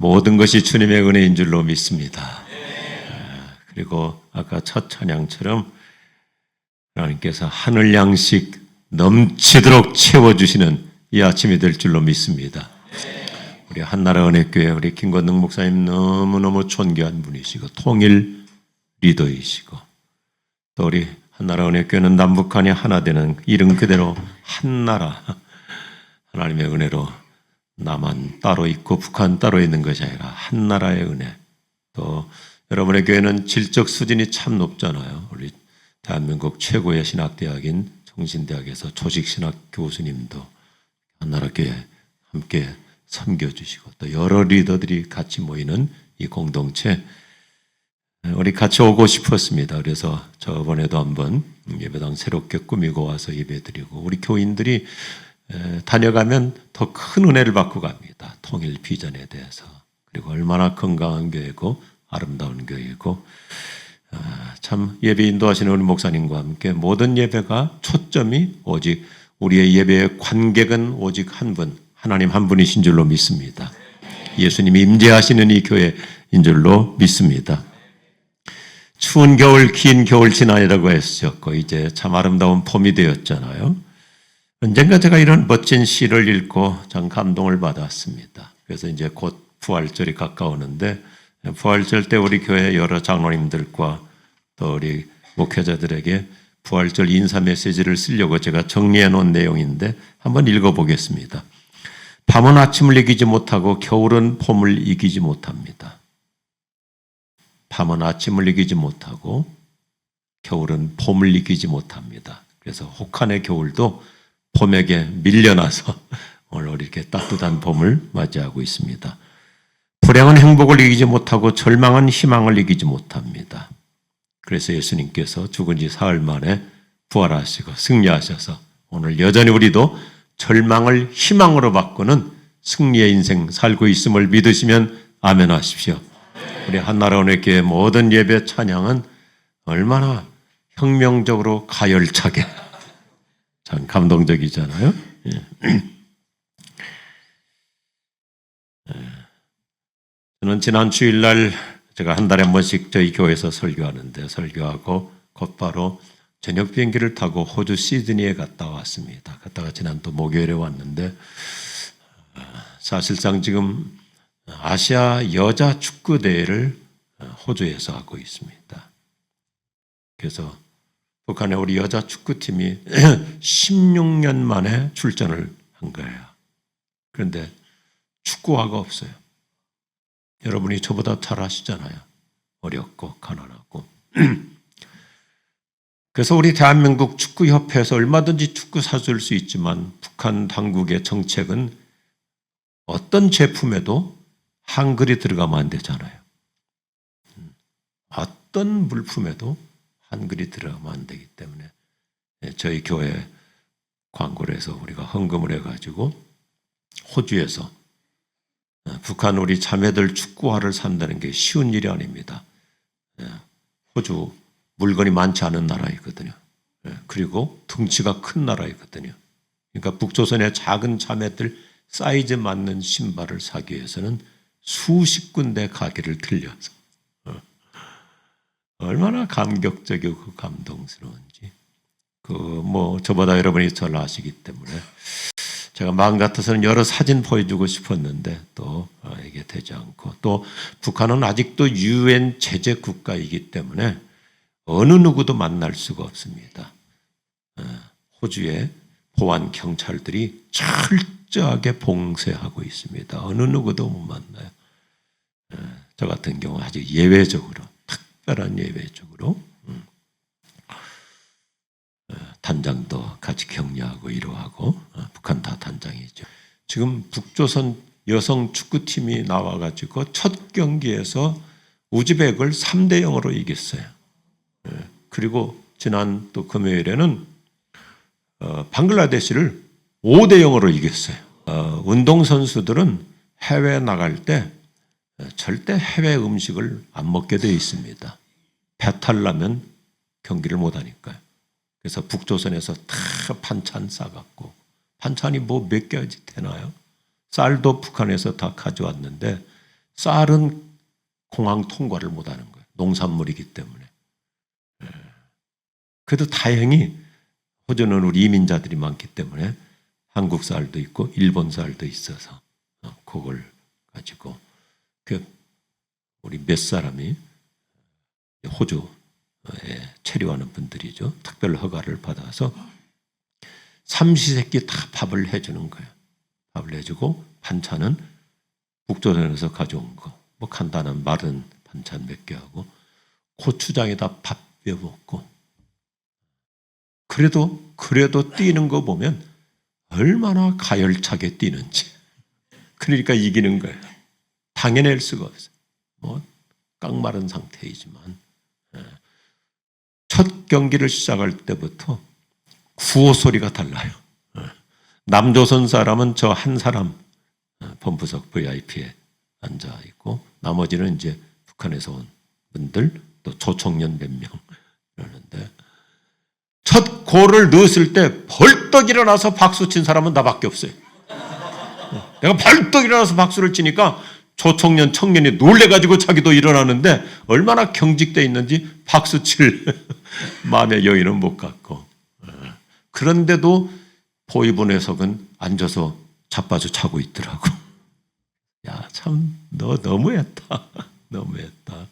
모든 것이 주님의 은혜인 줄로 믿습니다. 그리고 아까 첫 찬양처럼 하나님께서 하늘 양식 넘치도록 채워주시는 이 아침이 될 줄로 믿습니다. 우리 한나라 은혜교회 우리 김건능 목사님 너무너무 존귀한 분이시고 통일 리더이시고, 또 우리 한나라 은혜교회는 남북한이 하나 되는 이름 그대로 한나라, 하나님의 은혜로 남한 따로 있고 북한 따로 있는 것이 아니라 한나라의 은혜. 또 여러분의 교회는 질적 수준이 참 높잖아요. 우리 대한민국 최고의 신학대학인 정신대학에서 조직신학 교수님도 한나라교회 함께 섬겨주시고, 또 여러 리더들이 같이 모이는 이 공동체, 우리 같이 오고 싶었습니다. 그래서 저번에도 한번 예배당 새롭게 꾸미고 와서 예배드리고, 우리 교인들이 다녀가면 더 큰 은혜를 받고 갑니다. 통일 비전에 대해서. 그리고 얼마나 건강한 교회고 아름다운 교회고, 참 예배 인도하시는 우리 목사님과 함께 모든 예배가 초점이 오직 우리의 예배의 관객은 오직 한 분, 하나님 한 분이신 줄로 믿습니다. 예수님이 임재하시는 이 교회인 줄로 믿습니다. 추운 겨울, 긴 겨울 지나이라고 했었고 이제 참 아름다운 봄이 되었잖아요. 언젠가 제가 이런 멋진 시를 읽고 참 감동을 받았습니다. 그래서 이제 곧 부활절이 가까우는데, 부활절 때 우리 교회 여러 장로님들과 또 우리 목회자들에게 부활절 인사 메시지를 쓰려고 제가 정리해 놓은 내용인데 한번 읽어보겠습니다. 밤은 아침을 이기지 못하고 겨울은 봄을 이기지 못합니다. 밤은 아침을 이기지 못하고 겨울은 봄을 이기지 못합니다. 그래서 혹한의 겨울도 봄에게 밀려나서 오늘 이렇게 따뜻한 봄을 맞이하고 있습니다. 불행은 행복을 이기지 못하고 절망은 희망을 이기지 못합니다. 그래서 예수님께서 죽은 지 사흘 만에 부활하시고 승리하셔서 오늘 여전히 우리도 절망을 희망으로 바꾸는 승리의 인생 살고 있음을 믿으시면 아멘 하십시오. 우리 한나라 은혜교회 모든 예배 찬양은 얼마나 혁명적으로 가열차게 참 감동적이잖아요. 저는 지난 주일날 제가 한 달에 한 번씩 저희 교회에서 설교하는데, 설교하고 곧바로 저녁 비행기를 타고 호주 시드니에 갔다 왔습니다. 갔다가 지난 또 목요일에 왔는데, 사실상 지금 아시아 여자 축구 대회를 호주에서 하고 있습니다. 그래서 북한의 우리 여자 축구팀이 16년 만에 출전을 한 거예요. 그런데 축구화가 없어요. 여러분이 저보다 잘 아시잖아요. 어렵고 가난하고. 그래서 우리 대한민국 축구협회에서 얼마든지 축구 사줄 수 있지만 북한 당국의 정책은 어떤 제품에도 한글이 들어가면 안 되잖아요. 어떤 물품에도 한글이 들어가면 안 되기 때문에 저희 교회 광고를 해서 우리가 헌금을 해가지고 호주에서 북한 우리 자매들 축구화를 산다는 게 쉬운 일이 아닙니다. 호주 물건이 많지 않은 나라이거든요. 그리고 덩치가 큰 나라이거든요. 그러니까 북조선의 작은 자매들 사이즈 맞는 신발을 사기 위해서는 수십 군데 가게를 들려서 얼마나 감격적이고 감동스러운지. 저보다 여러분이 잘 아시기 때문에 제가 마음 같아서는 여러 사진 보여주고 싶었는데 또 이게 되지 않고, 또 북한은 아직도 UN 제재 국가이기 때문에 어느 누구도 만날 수가 없습니다. 호주의 보안 경찰들이 철저하게 봉쇄하고 있습니다. 어느 누구도 못 만나요. 저 같은 경우 아주 예외적으로, 특별한 예외적으로 단장도 같이 격려하고 위로하고, 북한 다 단장이죠. 지금 북조선 여성 축구팀이 나와가지고 첫 경기에서 우즈벡을 3대0으로 이겼어요. 그리고 지난 또 금요일에는 방글라데시를 5대0으로 이겼어요. 운동선수들은 해외 나갈 때 절대 해외 음식을 안 먹게 되어 있습니다. 배탈 나면 경기를 못 하니까요. 그래서 북조선에서 다 반찬 싸갖고, 반찬이 몇 개지 되나요? 쌀도 북한에서 다 가져왔는데 쌀은 공항 통과를 못하는 거예요. 농산물이기 때문에. 그래도 다행히 호주는 우리 이민자들이 많기 때문에 한국 쌀도 있고 일본 쌀도 있어서 그걸 가지고 우리 몇 사람이 호주에 체류하는 분들이죠. 특별 허가를 받아서 삼시세끼 다 밥을 해주는 거예요. 밥을 해주고 반찬은 북조선에서 가져온 거, 뭐 간단한 마른 반찬 몇 개 하고 고추장에다 밥 비벼 먹고. 그래도 뛰는 거 보면 얼마나 가열차게 뛰는지. 그러니까 이기는 거예요. 당해낼 수가 없어요. 뭐 깡마른 상태이지만 첫 경기를 시작할 때부터 구호 소리가 달라요. 남조선 사람은 저 한 사람 본부석 VIP에 앉아 있고 나머지는 이제 북한에서 온 분들 또 조총련 몇 명 그러는데 첫 골을 넣었을 때 벌떡 일어나서 박수 친 사람은 나밖에 없어요. 내가 벌떡 일어나서 박수를 치니까 조총련 청년이 놀래가지고 자기도 일어나는데 얼마나 경직되어 있는지 박수 칠 마음의 여유는 못 갖고. 그런데도 보이분해석은 앉아서 자빠져 자고 있더라고. 야, 참 너 너무했다. 너무했다.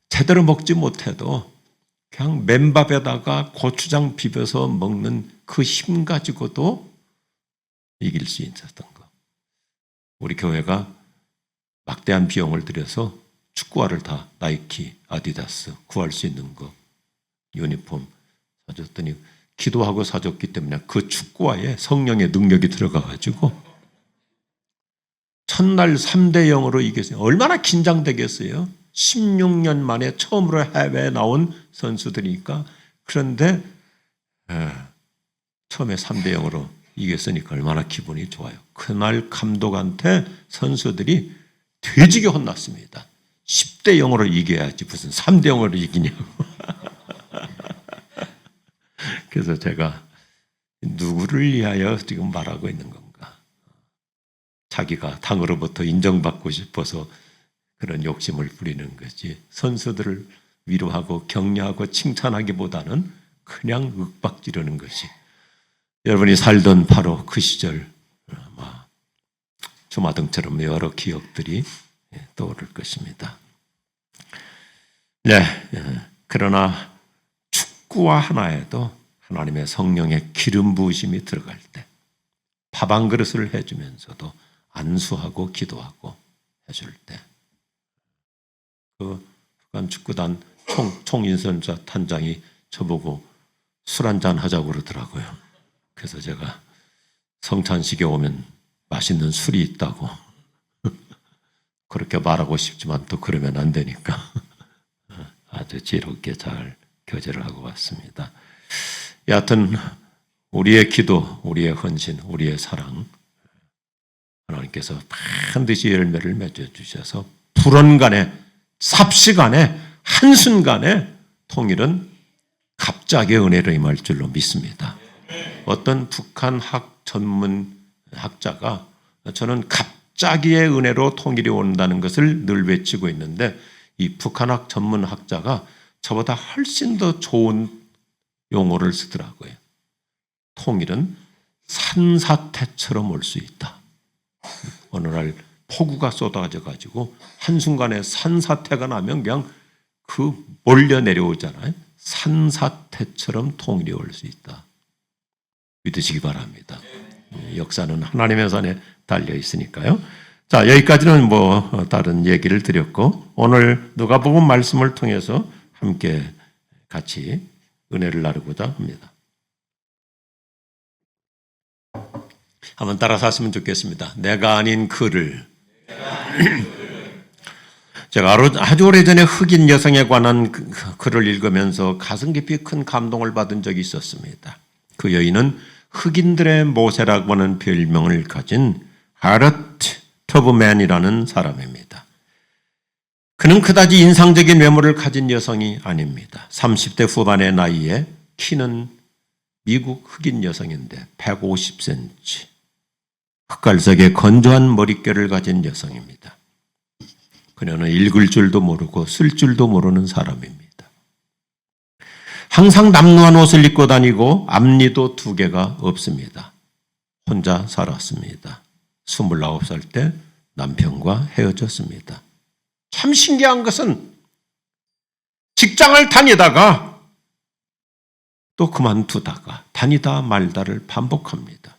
제대로 먹지 못해도 그냥 맨밥에다가 고추장 비벼서 먹는 그 힘 가지고도 이길 수 있었던 거. 우리 교회가 막대한 비용을 들여서 축구화를 다 나이키, 아디다스 구할 수 있는 거 유니폼 사줬더니 기도하고 사줬기 때문에 그 축구화에 성령의 능력이 들어가가지고 첫날 3대 0으로 이겼어요. 얼마나 긴장되겠어요. 16년 만에 처음으로 해외에 나온 선수들이니까. 그런데 처음에 3대 0으로 이겼으니까 얼마나 기분이 좋아요. 그날 감독한테 선수들이 돼지게 혼났습니다. 10대 0으로 이겨야지 무슨 3대 0으로 이기냐고. 그래서 제가 누구를 위하여 지금 말하고 있는 건가? 자기가 당으로부터 인정받고 싶어서 그런 욕심을 부리는 거지. 선수들을 위로하고 격려하고 칭찬하기보다는 그냥 윽박지르는 것이. 여러분이 살던 바로 그 시절 아마 주마등처럼 여러 기억들이 떠오를 것입니다. 네, 그러나 축구와 하나에도 하나님의 성령의 기름 부으심이 들어갈 때 밥 한 그릇을 해주면서도 안수하고 기도하고 해줄 때 그 북한 축구단 총인선자 단장이 저보고 술 한잔 하자고 그러더라고요. 그래서 제가 성찬식에 오면 맛있는 술이 있다고 그렇게 말하고 싶지만 또 그러면 안 되니까 아주 지혜롭게 잘 교제를 하고 왔습니다. 여하튼 우리의 기도, 우리의 헌신, 우리의 사랑 하나님께서 반드시 열매를 맺어주셔서 불언간에 삽시간에 한순간에 통일은 갑자기 은혜로 임할 줄로 믿습니다. 어떤 북한 전문 학자가 저는 갑자기의 은혜로 통일이 온다는 것을 늘 외치고 있는데 이 북한학 전문 학자가 저보다 훨씬 더 좋은 용어를 쓰더라고요. 통일은 산사태처럼 올 수 있다. 어느 날 폭우가 쏟아져 가지고 한순간에 산사태가 나면 그냥 그 몰려 내려오잖아요. 산사태처럼 통일이 올 수 있다. 믿으시기 바랍니다. 역사는 하나님의 손에 달려 있으니까요. 자, 여기까지는 뭐 다른 얘기를 드렸고 오늘 누가복음 말씀을 통해서 함께 같이 은혜를 나누고자 합니다. 한번 따라서 하시면 좋겠습니다. 내가 아닌 그를. 제가 아주 오래전에 흑인 여성에 관한 글을 읽으면서 가슴 깊이 큰 감동을 받은 적이 있었습니다. 그 여인은 흑인들의 모세라고 하는 별명을 가진 하럿 터브맨이라는 사람입니다. 그는 그다지 인상적인 외모를 가진 여성이 아닙니다. 30대 후반의 나이에 키는 미국 흑인 여성인데 150cm, 흑갈색의 건조한 머릿결을 가진 여성입니다. 그녀는 읽을 줄도 모르고 쓸 줄도 모르는 사람입니다. 항상 남루한 옷을 입고 다니고 앞니도 2개가 없습니다. 혼자 살았습니다. 29살 때 남편과 헤어졌습니다. 참 신기한 것은 직장을 다니다가 또 그만두다가 다니다 말다를 반복합니다.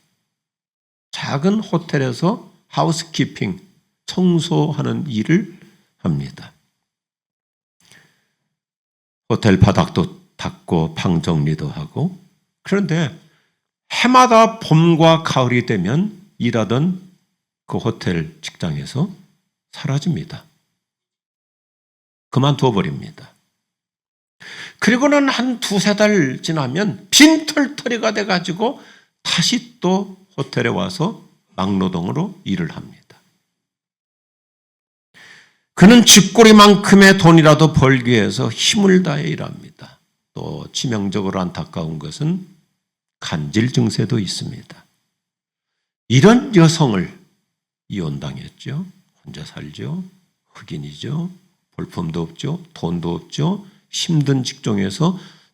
작은 호텔에서 하우스키핑, 청소하는 일을 합니다. 호텔 바닥도 닦고 방 정리도 하고, 그런데 해마다 봄과 가을이 되면 일하던 그 호텔 직장에서 사라집니다. 그만두어 버립니다. 그리고는 한 2-3달 지나면 빈털터리가 돼가지고 다시 또 호텔에 와서 막노동으로 일을 합니다. 그는 쥐꼬리만큼의 돈이라도 벌기 위해서 힘을 다해 일합니다. 또 치명적으로 안타까운 것은 간질 증세도 있습니다. 이런 여성을 이혼당했죠. 혼자 살죠. 흑인이죠. 볼품도 없죠. 돈도 없죠. 힘든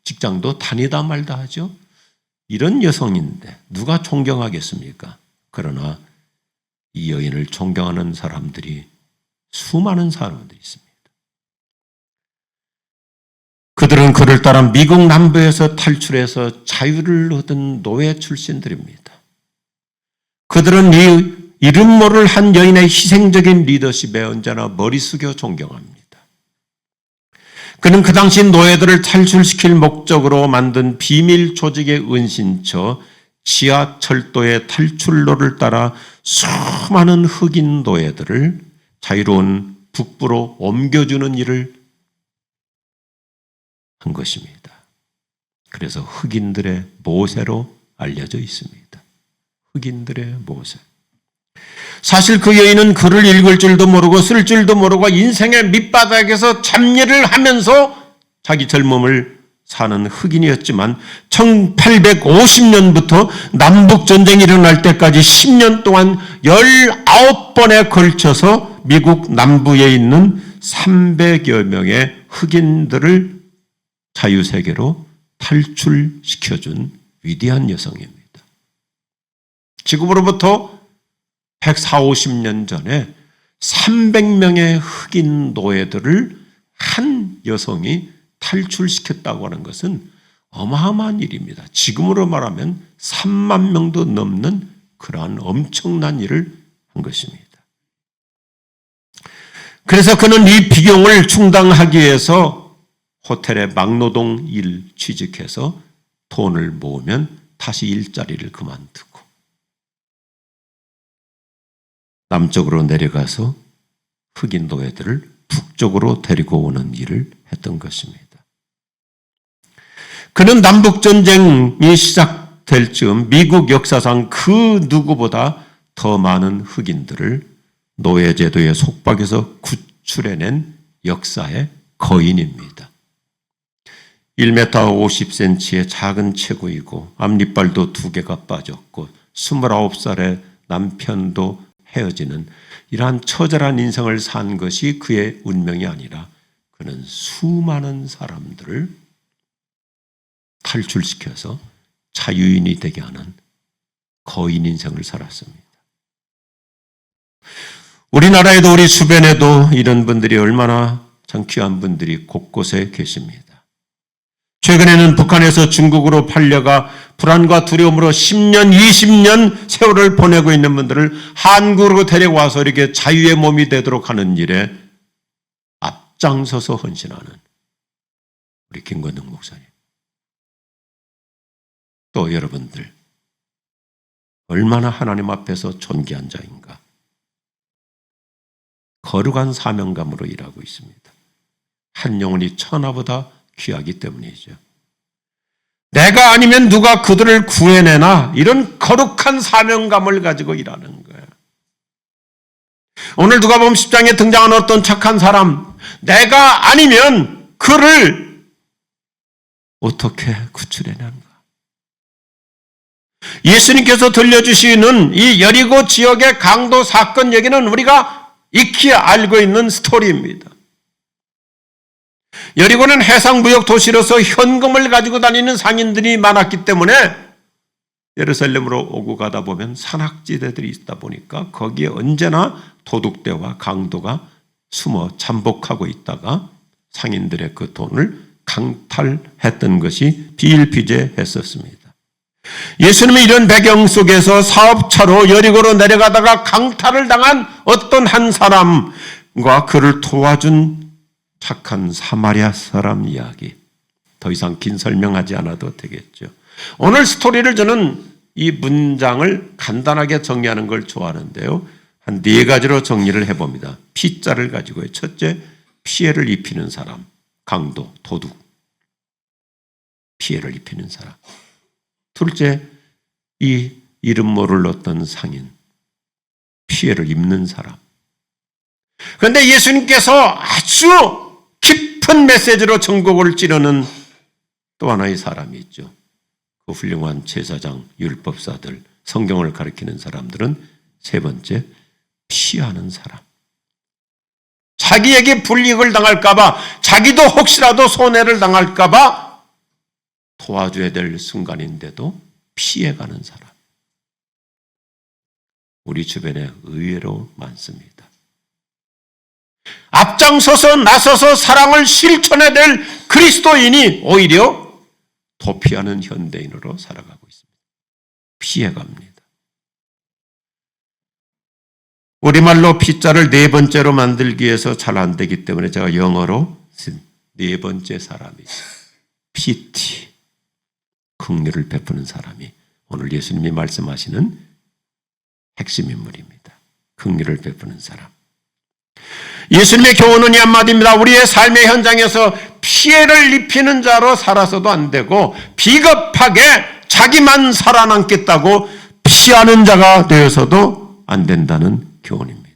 직장도 다니다 말다 하죠. 이런 여성인데 누가 존경하겠습니까? 그러나 이 여인을 존경하는 사람들이 수많은 사람들이 있습니다. 그들은 그를 따라 미국 남부에서 탈출해서 자유를 얻은 노예 출신들입니다. 그들은 이 이름 모를 한 여인의 희생적인 리더십에 언제나 머리 숙여 존경합니다. 그는 그 당시 노예들을 탈출시킬 목적으로 만든 비밀 조직의 은신처 지하철도의 탈출로를 따라 수많은 흑인 노예들을 자유로운 북부로 옮겨주는 일을 한 것입니다. 그래서 흑인들의 모세로 알려져 있습니다. 흑인들의 모세. 사실 그 여인은 글을 읽을 줄도 모르고 쓸 줄도 모르고 인생의 밑바닥에서 잡일을 하면서 자기 젊음을 사는 흑인이었지만 1850년부터 남북전쟁이 일어날 때까지 10년 동안 19번에 걸쳐서 미국 남부에 있는 300여 명의 흑인들을 자유세계로 탈출시켜준 위대한 여성입니다. 지금으로부터 140-50년 전에 300명의 흑인 노예들을 한 여성이 탈출시켰다고 하는 것은 어마어마한 일입니다. 지금으로 말하면 3만 명도 넘는 그러한 엄청난 일을 한 것입니다. 그래서 그는 이 비용을 충당하기 위해서 호텔에 막노동 일 취직해서 돈을 모으면 다시 일자리를 그만두고 남쪽으로 내려가서 흑인 노예들을 북쪽으로 데리고 오는 일을 했던 것입니다. 그는 남북전쟁이 시작될 즈음 미국 역사상 그 누구보다 더 많은 흑인들을 노예제도의 속박에서 구출해낸 역사의 거인입니다. 1m 50cm의 작은 체구이고 앞니빨도 2개가 빠졌고 29살의 남편도 헤어지는 이러한 처절한 인생을 산 것이 그의 운명이 아니라 그는 수많은 사람들을 탈출시켜서 자유인이 되게 하는 거인 인생을 살았습니다. 우리나라에도 우리 주변에도 이런 분들이 얼마나 참 귀한 분들이 곳곳에 계십니다. 최근에는 북한에서 중국으로 팔려가 불안과 두려움으로 10년, 20년 세월을 보내고 있는 분들을 한국으로 데려와서 이렇게 자유의 몸이 되도록 하는 일에 앞장서서 헌신하는 우리 김건능 목사님. 또 여러분들 얼마나 하나님 앞에서 존귀한 자인가. 거룩한 사명감으로 일하고 있습니다. 한 영혼이 천하보다 귀하기 때문이죠. 내가 아니면 누가 그들을 구해내나 이런 거룩한 사명감을 가지고 일하는 거예요. 오늘 누가복음 10장에 등장하는 어떤 착한 사람, 내가 아니면 그를 어떻게 구출해내는가? 예수님께서 들려주시는 이 여리고 지역의 강도 사건 얘기는 우리가 익히 알고 있는 스토리입니다. 여리고는 해상무역 도시로서 현금을 가지고 다니는 상인들이 많았기 때문에 예루살렘으로 오고 가다 보면 산악지대들이 있다 보니까 거기에 언제나 도둑대와 강도가 숨어 잠복하고 있다가 상인들의 그 돈을 강탈했던 것이 비일비재했었습니다. 예수님은 이런 배경 속에서 사업차로 여리고로 내려가다가 강탈을 당한 어떤 한 사람과 그를 도와준 착한 사마리아 사람 이야기, 더 이상 긴 설명하지 않아도 되겠죠. 오늘 스토리를 저는 이 문장을 간단하게 정리하는 걸 좋아하는데요. 한 4가지로 정리를 해봅니다. P자를 가지고요. 첫째, 피해를 입히는 사람, 강도, 도둑. 피해를 입히는 사람. 둘째, 이 이름 모를 어떤 상인, 피해를 입는 사람. 그런데 예수님께서 아주 깊은 메시지로 전곡을 찌르는 또 하나의 사람이 있죠. 그 훌륭한 제사장, 율법사들, 성경을 가르치는 사람들은 세 번째, 피하는 사람. 자기에게 불이익을 당할까봐, 자기도 혹시라도 손해를 당할까봐 도와줘야 될 순간인데도 피해가는 사람. 우리 주변에 의외로 많습니다. 앞장서서 나서서 사랑을 실천해야 될 그리스도인이 오히려 도피하는 현대인으로 살아가고 있습니다. 피해갑니다. 우리말로 피자를 4번째로 만들기 위해서 잘 안 되기 때문에 제가 영어로 쓴 4번째 사람이 있어요. PT. 긍휼을 베푸는 사람이 오늘 예수님이 말씀하시는 핵심 인물입니다. 긍휼을 베푸는 사람. 예수님의 교훈은 이 한마디입니다. 우리의 삶의 현장에서 피해를 입히는 자로 살아서도 안 되고 비겁하게 자기만 살아남겠다고 피하는 자가 되어서도 안 된다는 교훈입니다.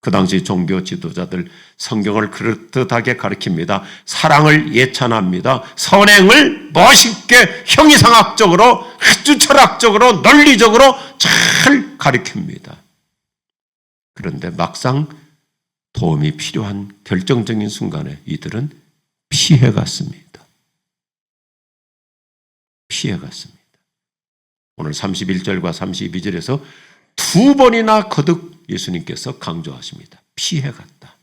그 당시 종교 지도자들 성경을 그럴듯하게 가르칩니다. 사랑을 예찬합니다. 선행을 멋있게 형이상학적으로 아주 철학적으로 논리적으로 잘 가르칩니다. 그런데 막상 도움이 필요한 결정적인 순간에 이들은 피해갔습니다. 피해갔습니다. 오늘 31절과 32절에서 2번이나 거듭 예수님께서 강조하십니다. 피해갔다.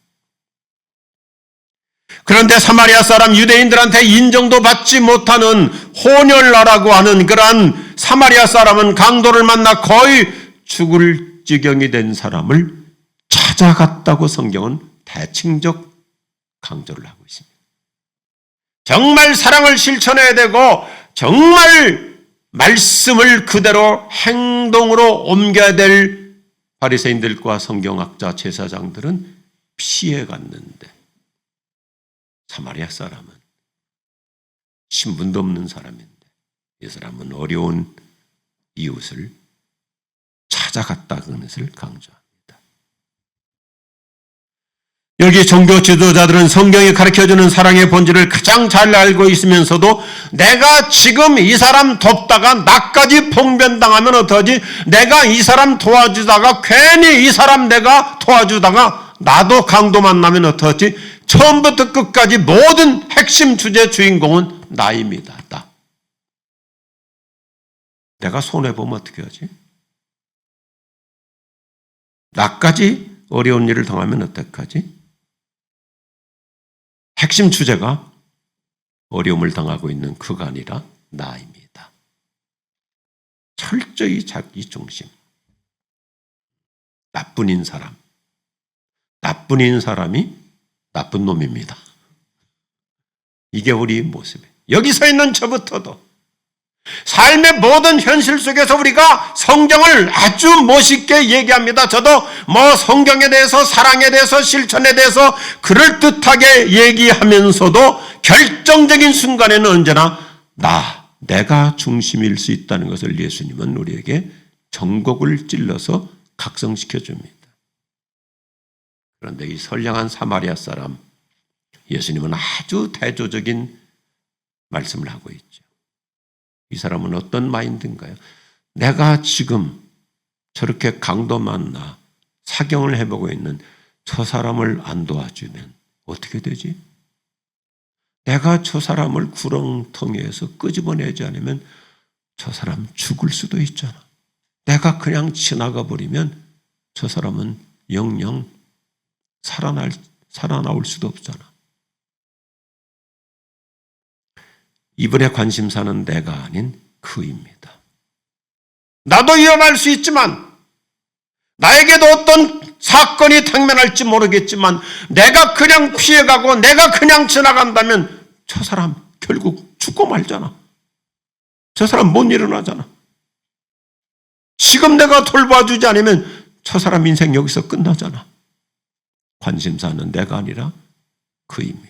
그런데 사마리아 사람 유대인들한테 인정도 받지 못하는 혼혈라라고 하는 그러한 사마리아 사람은 강도를 만나 거의 죽을 지경이 된 사람을 찾아갔다고 성경은 대칭적 강조를 하고 있습니다. 정말 사랑을 실천해야 되고 정말 말씀을 그대로 행동으로 옮겨야 될 바리새인들과 성경학자 제사장들은 피해갔는데 사마리아 사람은 신분도 없는 사람인데 이 사람은 어려운 이웃을 찾아갔다는 것을 강조합니다. 여기 종교 지도자들은 성경이 가르쳐주는 사랑의 본질을 가장 잘 알고 있으면서도 내가 지금 이 사람 돕다가 나까지 봉변당하면 어떡하지? 내가 이 사람 도와주다가 괜히 이 사람 내가 도와주다가 나도 강도 만나면 어떡하지? 처음부터 끝까지 모든 핵심 주제 주인공은 나입니다. 나. 내가 손해보면 어떻게 하지? 나까지 어려운 일을 당하면 어떡하지? 핵심 주제가 어려움을 당하고 있는 그가 아니라 나입니다. 철저히 자기 중심. 나뿐인 사람. 나뿐인 사람이 나쁜 놈입니다. 이게 우리 모습이에요. 여기 서 있는 저부터도 삶의 모든 현실 속에서 우리가 성경을 아주 멋있게 얘기합니다. 저도 뭐 성경에 대해서 사랑에 대해서 실천에 대해서 그럴듯하게 얘기하면서도 결정적인 순간에는 언제나 내가 중심일 수 있다는 것을 예수님은 우리에게 전곡을 찔러서 각성시켜 줍니다. 그런데 이 선량한 사마리아 사람 예수님은 아주 대조적인 말씀을 하고 있죠. 이 사람은 어떤 마인드인가요? 내가 지금 저렇게 강도 만나 사경을 해보고 있는 저 사람을 안 도와주면 어떻게 되지? 내가 저 사람을 구렁텅이에서 끄집어내지 않으면 저 사람 죽을 수도 있잖아. 내가 그냥 지나가 버리면 저 사람은 영영 살아나올 수도 없잖아. 이번에 관심사는 내가 아닌 그입니다. 나도 일어날 수 있지만 나에게도 어떤 사건이 당면할지 모르겠지만 내가 그냥 피해가고 내가 그냥 지나간다면 저 사람 결국 죽고 말잖아. 저 사람 못 일어나잖아. 지금 내가 돌봐주지 않으면 저 사람 인생 여기서 끝나잖아. 관심사는 내가 아니라 그입니다.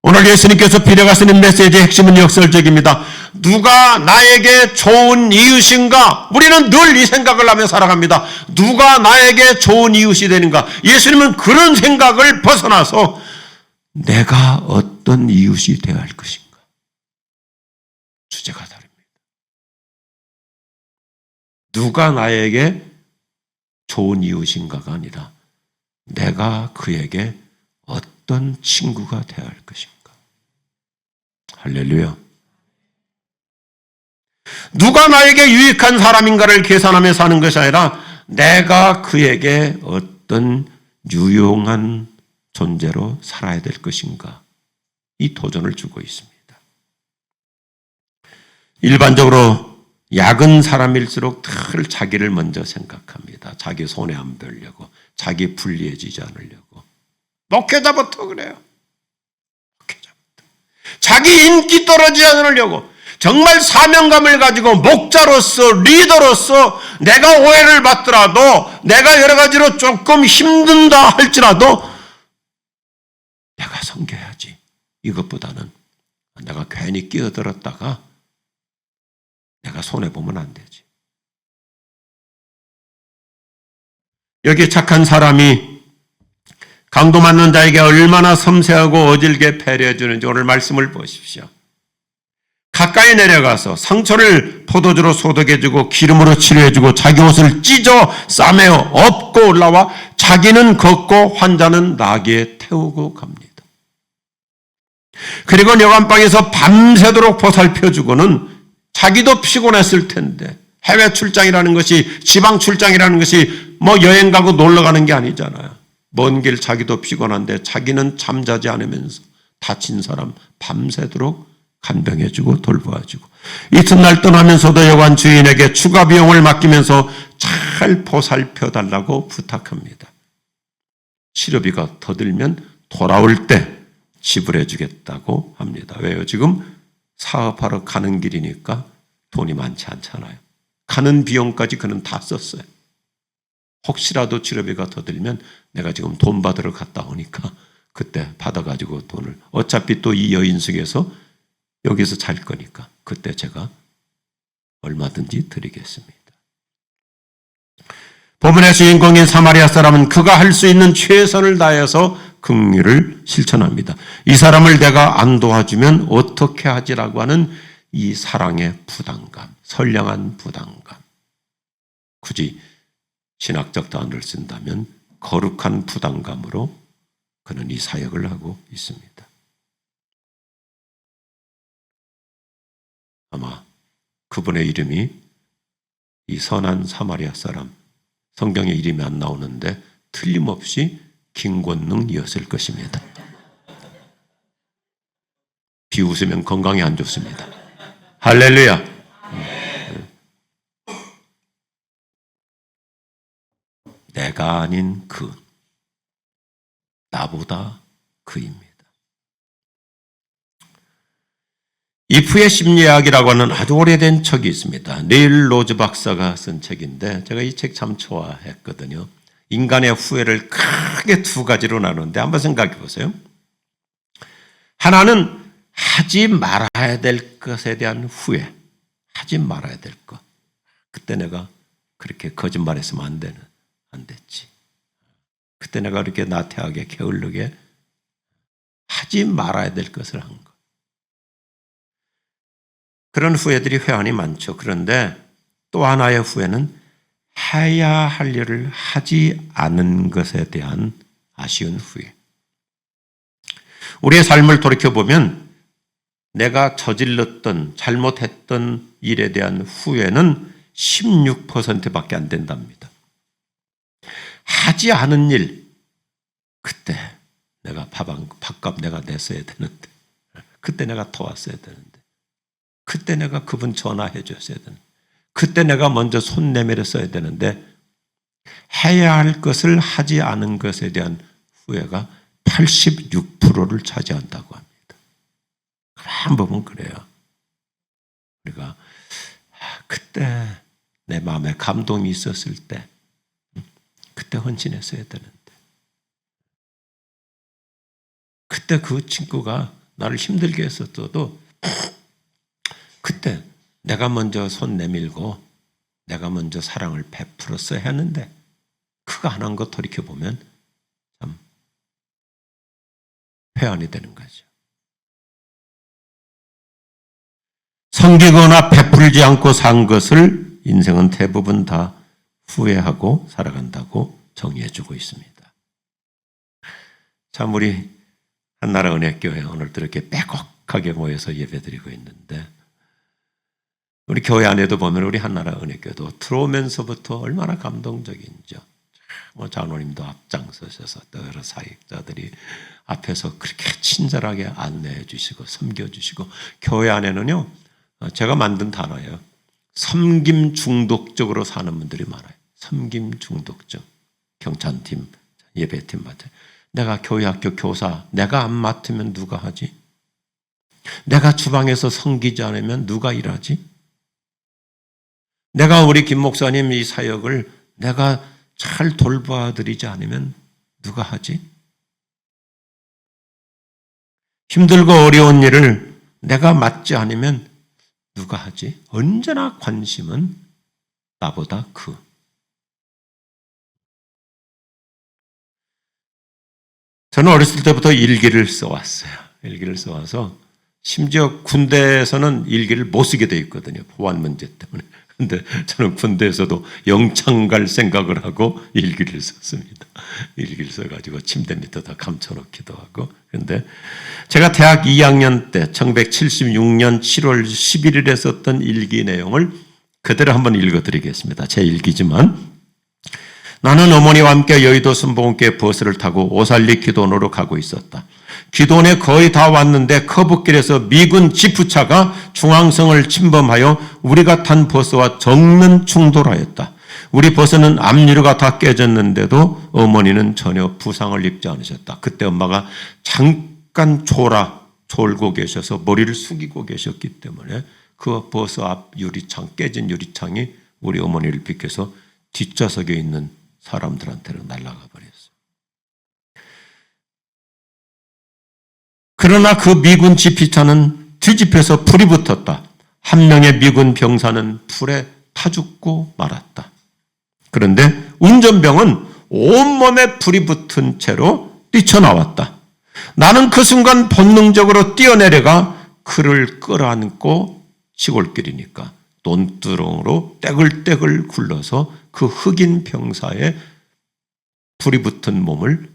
오늘 예수님께서 빌어가시는 메시지의 핵심은 역설적입니다. 누가 나에게 좋은 이웃인가? 우리는 늘 이 생각을 하며 살아갑니다. 누가 나에게 좋은 이웃이 되는가? 예수님은 그런 생각을 벗어나서 내가 어떤 이웃이 되어야 할 것인가? 주제가 다릅니다. 누가 나에게 좋은 이웃인가가 아니라 내가 그에게 어떤 친구가 되어야 할 것인가? 할렐루야. 누가 나에게 유익한 사람인가를 계산하며 사는 것이 아니라 내가 그에게 어떤 유용한 존재로 살아야 될 것인가? 이 도전을 주고 있습니다. 일반적으로 약은 사람일수록 늘 자기를 먼저 생각합니다. 자기 손해 안 보려고, 자기 불리해지지 않으려고. 목회자부터 그래요. 목회자부터. 자기 인기 떨어지지 않으려고. 정말 사명감을 가지고 목자로서, 리더로서 내가 오해를 받더라도, 내가 여러 가지로 조금 힘든다 할지라도 내가 섬겨야지. 이것보다는 내가 괜히 끼어들었다가 내가 손해보면 안 되지. 여기 착한 사람이 강도 맞는 자에게 얼마나 섬세하고 어질게 배려해 주는지 오늘 말씀을 보십시오. 가까이 내려가서 상처를 포도주로 소독해주고 기름으로 치료해주고 자기 옷을 찢어 싸매어 엎고 올라와 자기는 걷고 환자는 나귀에 태우고 갑니다. 그리고 여관방에서 밤새도록 보살펴주고는 자기도 피곤했을 텐데 해외 출장이라는 것이 지방 출장이라는 것이 뭐 여행 가고 놀러 가는 게 아니잖아요. 먼 길 자기도 피곤한데 자기는 잠자지 않으면서 다친 사람 밤새도록 간병해주고 돌보아주고 이튿날 떠나면서도 여관 주인에게 추가 비용을 맡기면서 잘 보살펴달라고 부탁합니다. 치료비가 더 들면 돌아올 때 지불해 주겠다고 합니다. 왜요? 지금 사업하러 가는 길이니까 돈이 많지 않잖아요. 가는 비용까지 그는 다 썼어요. 혹시라도 치료비가 더 들면 내가 지금 돈 받으러 갔다 오니까 그때 받아가지고 돈을 어차피 또 이 여인 속에서 여기서 잘 거니까 그때 제가 얼마든지 드리겠습니다. 본문의 주인공인 사마리아 사람은 그가 할 수 있는 최선을 다해서 긍휼을 실천합니다. 이 사람을 내가 안 도와주면 어떻게 하지라고 하는 이 사랑의 부담감, 선량한 부담감. 굳이 신학적 단어를 쓴다면 거룩한 부담감으로 그는 이 사역을 하고 있습니다. 아마 그분의 이름이 이 선한 사마리아 사람, 성경에 이름이 안 나오는데 틀림없이 김권능이었을 것입니다. 비웃으면 건강에 안 좋습니다. 할렐루야. 내가 아닌 그, 나보다 그입니다. 이프의 심리학이라고 하는 아주 오래된 책이 있습니다. 네일 로즈 박사가 쓴 책인데 제가 이 책 참 좋아했거든요. 인간의 후회를 크게 두 가지로 나누는데 한번 생각해 보세요. 하나는 하지 말아야 될 것에 대한 후회. 하지 말아야 될 것. 그때 내가 그렇게 거짓말했으면 안 됐지. 그때 내가 그렇게 나태하게 게을르게 하지 말아야 될 것을 한 것. 그런 후회들이 회한이 많죠. 그런데 또 하나의 후회는 해야 할 일을 하지 않은 것에 대한 아쉬운 후회. 우리의 삶을 돌이켜보면 내가 저질렀던 잘못했던 일에 대한 후회는 16%밖에 안 된답니다. 하지 않은 일, 그때 내가 밥값 내가 냈어야 되는데, 그때 내가 도왔어야 되는데, 그때 내가 그분 전화해 줬어야 되는데, 그때 내가 먼저 손 내밀었어야 되는데, 해야 할 것을 하지 않은 것에 대한 후회가 86%를 차지한다고 합니다. 가만 보면 그래요. 우리가 그때 내 마음에 감동이 있었을 때, 그때 헌신했어야 되는데, 그때 그 친구가 나를 힘들게 했었어도 그때 내가 먼저 손 내밀고 내가 먼저 사랑을 베풀었어야 했는데, 그거 안 한 거 돌이켜보면 참 회한이 되는 거죠. 섬기거나 베풀지 않고 산 것을 인생은 대부분 다 후회하고 살아간다고 정의해주고 있습니다. 참 우리 한나라 은혜교회 오늘도 이렇게 빼곡하게 모여서 예배드리고 있는데, 우리 교회 안에도 보면 우리 한나라 은혜교회도 들어오면서부터 얼마나 감동적인지요. 장로님도 앞장서셔서 여러 사역자들이 앞에서 그렇게 친절하게 안내해 주시고 섬겨주시고, 교회 안에는요, 제가 만든 단어예요. 섬김 중독적으로 사는 분들이 많아요. 섬김 중독적. 경찬팀, 예배팀 맡아요. 내가 교회 학교 교사, 내가 안 맡으면 누가 하지? 내가 주방에서 섬기지 않으면 누가 일하지? 내가 우리 김 목사님 이 사역을 내가 잘 돌봐드리지 않으면 누가 하지? 힘들고 어려운 일을 내가 맡지 않으면 누가 하지? 언제나 관심은 나보다 저는 어렸을 때부터 일기를 써왔어요. 일기를 써와서 심지어 군대에서는 일기를 못 쓰게 돼 있거든요. 보안 문제 때문에. 근데 저는 군대에서도 영창 갈 생각을 하고 일기를 썼습니다. 일기를 써가지고 침대 밑에다 감춰놓기도 하고. 그런데 제가 대학 2학년 때 1976년 7월 11일에 썼던 일기 내용을 그대로 한번 읽어드리겠습니다. 제 일기지만, 나는 어머니와 함께 여의도 순복음교회 버스를 타고 오살리 기도원으로 가고 있었다. 기도원에 거의 다 왔는데 커브길에서 미군 지프차가 중앙성을 침범하여 우리가 탄 버스와 정면 충돌하였다. 우리 버스는 앞유리가 다 깨졌는데도 어머니는 전혀 부상을 입지 않으셨다. 그때 엄마가 잠깐 졸고 계셔서 머리를 숙이고 계셨기 때문에 그 버스 앞 유리창, 깨진 유리창이 우리 어머니를 비켜서 뒷좌석에 있는 사람들한테는 날아가 버렸어요. 그러나 그 미군 지피차는 뒤집혀서 불이 붙었다. 한 명의 미군 병사는 불에 타 죽고 말았다. 그런데 운전병은 온몸에 불이 붙은 채로 뛰쳐나왔다. 나는 그 순간 본능적으로 뛰어내려가 그를 끌어안고 시골길이니까 논두렁으로 떼글떼글 굴러서 그 흑인 병사의 불이 붙은 몸을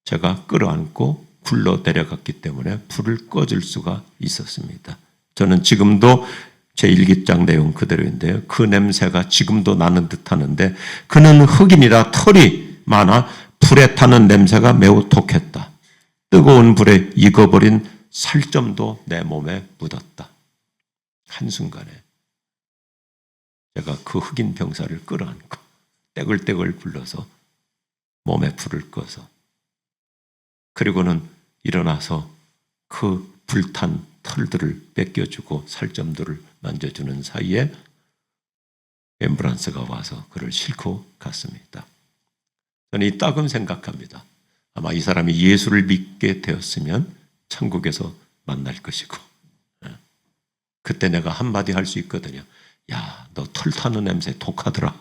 제가 끌어안고 굴러 내려갔기 때문에 불을 꺼줄 수가 있었습니다. 저는 지금도 제 일기장 내용 그대로인데요. 그 냄새가 지금도 나는 듯 하는데, 그는 흑인이라 털이 많아 불에 타는 냄새가 매우 독했다. 뜨거운 불에 익어버린 살점도 내 몸에 묻었다. 한순간에 제가 그 흑인 병사를 끌어안고 떼글떼글 굴러서 몸에 불을 꺼서, 그리고는 일어나서 그 불탄 털들을 뺏겨주고 살점들을 만져주는 사이에 앰뷸런스가 와서 그를 싣고 갔습니다. 저는 이 따금 생각합니다. 아마 이 사람이 예수를 믿게 되었으면 천국에서 만날 것이고, 그때 내가 한마디 할 수 있거든요. 야, 너 털 타는 냄새 독하더라.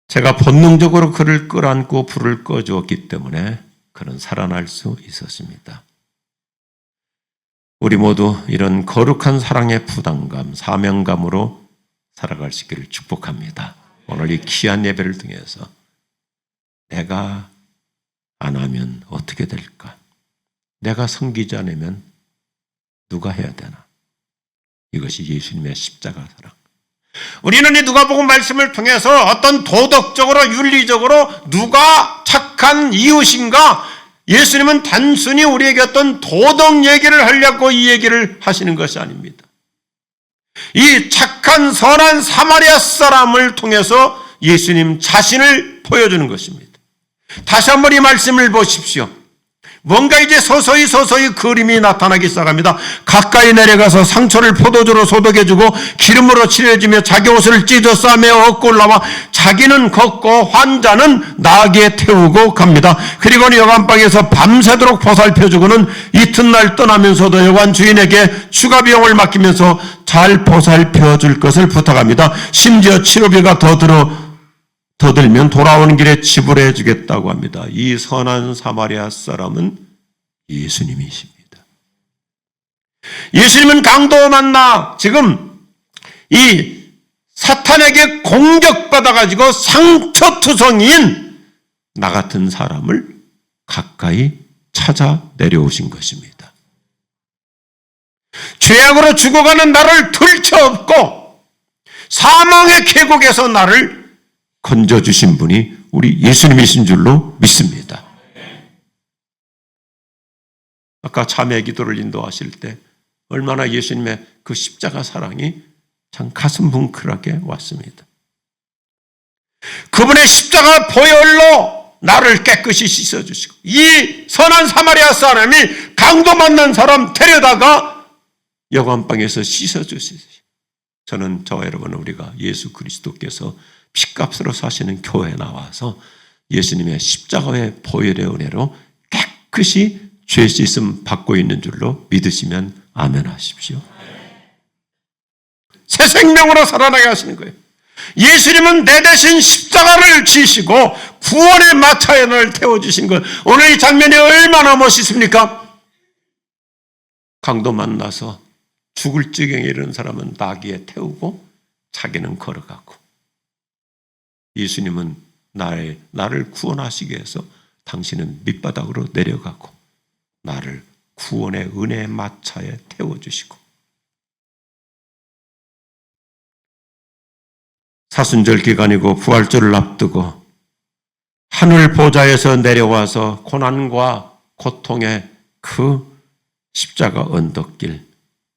제가 본능적으로 그를 끌어안고 불을 꺼주었기 때문에 그는 살아날 수 있었습니다. 우리 모두 이런 거룩한 사랑의 부담감, 사명감으로 살아갈 수 있기를 축복합니다. 오늘 이 귀한 예배를 통해서 내가 안 하면 어떻게 될까? 내가 섬기지 않으면 누가 해야 되나? 이것이 예수님의 십자가 사랑. 우리는 이 누가복음 말씀을 통해서 어떤 도덕적으로 윤리적으로 누가 착한 이웃인가, 예수님은 단순히 우리에게 어떤 도덕 얘기를 하려고 이 얘기를 하시는 것이 아닙니다. 이 착한 선한 사마리아 사람을 통해서 예수님 자신을 보여주는 것입니다. 다시 한번 이 말씀을 보십시오. 뭔가 이제 서서히 그림이 나타나기 시작합니다. 가까이 내려가서 상처를 포도주로 소독해주고 기름으로 칠해주며 자기 옷을 찢어 싸매어 얻고 올라와 자기는 걷고 환자는 나귀에 태우고 갑니다. 그리고는 여관방에서 밤새도록 보살펴주고는 이튿날 떠나면서도 여관 주인에게 추가 비용을 맡기면서 잘 보살펴줄 것을 부탁합니다. 심지어 치료비가 더 들면 돌아오는 길에 지불해 주겠다고 합니다. 이 선한 사마리아 사람은 예수님이십니다. 예수님은 강도 만나 지금 이 사탄에게 공격받아가지고 상처투성이인 나 같은 사람을 가까이 찾아 내려오신 것입니다. 죄악으로 죽어가는 나를 들쳐업고 사망의 계곡에서 나를 건져주신 분이 우리 예수님이신 줄로 믿습니다. 아까 참회 기도를 인도하실 때 얼마나 예수님의 그 십자가 사랑이 참 가슴 뭉클하게 왔습니다. 그분의 십자가 보혈로 나를 깨끗이 씻어주시고 이 선한 사마리아 사람이 강도 만난 사람 데려다가 여관방에서 씻어주시고 저는 저와 여러분 우리가 예수 그리스도께서 피값으로 사시는 교회에 나와서 예수님의 십자가의 보혈의 은혜로 깨끗이 죄 씻음 받고 있는 줄로 믿으시면 아멘 하십시오. 새 생명으로 살아나게 하시는 거예요. 예수님은 내 대신 십자가를 지시고 구원의 마차에 날 태워주신 것. 오늘 이 장면이 얼마나 멋있습니까? 강도 만나서 죽을 지경에 이르는 사람은 나귀에 태우고 자기는 걸어가고 예수님은 나를 구원하시기 위해서 당신은 밑바닥으로 내려가고 나를 구원의 은혜의 마차에 태워주시고 사순절 기간이고 부활절을 앞두고 하늘 보좌에서 내려와서 고난과 고통의 그 십자가 언덕길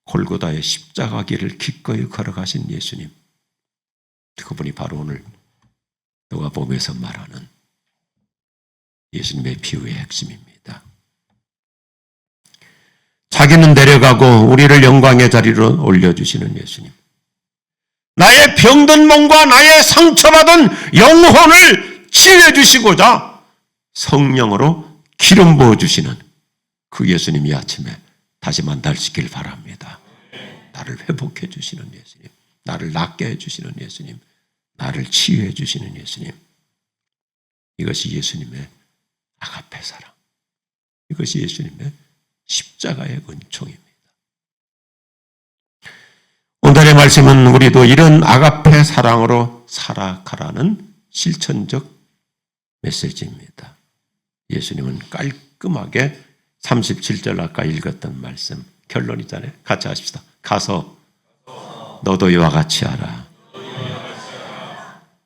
골고다의 십자가 길을 기꺼이 걸어가신 예수님, 그분이 바로 오늘 누가복음에서 말하는 예수님의 비유의 핵심입니다. 자기는 내려가고 우리를 영광의 자리로 올려주시는 예수님, 나의 병든 몸과 나의 상처받은 영혼을 치유해주시고자 성령으로 기름 부어주시는 그 예수님이 아침에 다시 만날시길 바랍니다. 나를 회복해 주시는 예수님, 나를 낫게 해주시는 예수님, 나를 치유해 주시는 예수님, 이것이 예수님의 아가페 사랑, 이것이 예수님의 십자가의 은총입니다. 오늘의 말씀은 우리도 이런 아가페 사랑으로 살아가라는 실천적 메시지입니다. 예수님은 깔끔하게 37절 아까 읽었던 말씀 결론이잖아요. 같이 하십시다. 가서 너도 이와 같이 하라.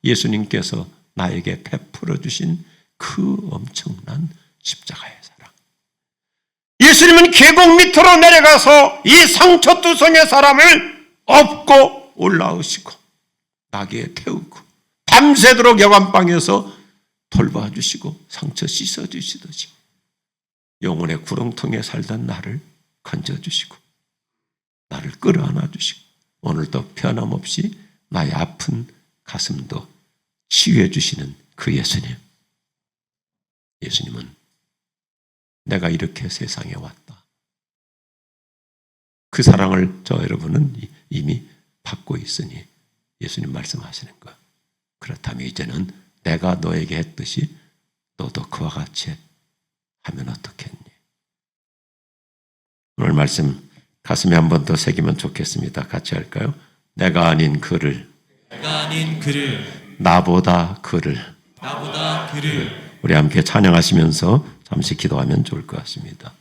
예수님께서 나에게 베풀어 주신 그 엄청난 십자가의 사랑. 예수님은 계곡 밑으로 내려가서 이 상처투성의 사람을 업고 올라오시고 나귀에 태우고 밤새도록 여관방에서 돌봐주시고 상처 씻어주시듯이 영혼의 구렁텅이에 살던 나를 건져주시고 나를 끌어안아주시고 오늘도 변함없이 나의 아픈 가슴도 치유해 주시는 그 예수님. 예수님은 내가 이렇게 세상에 왔다. 그 사랑을 저 여러분은 이미 받고 있으니 예수님 말씀하시는 것. 그렇다면 이제는 내가 너에게 했듯이 너도 그와 같이 하면 어떻겠니? 오늘 말씀 가슴에 한 번 더 새기면 좋겠습니다. 같이 할까요? 내가 아닌 그를, 나보다 그를. 우리 함께 찬양하시면서 잠시 기도하면 좋을 것 같습니다.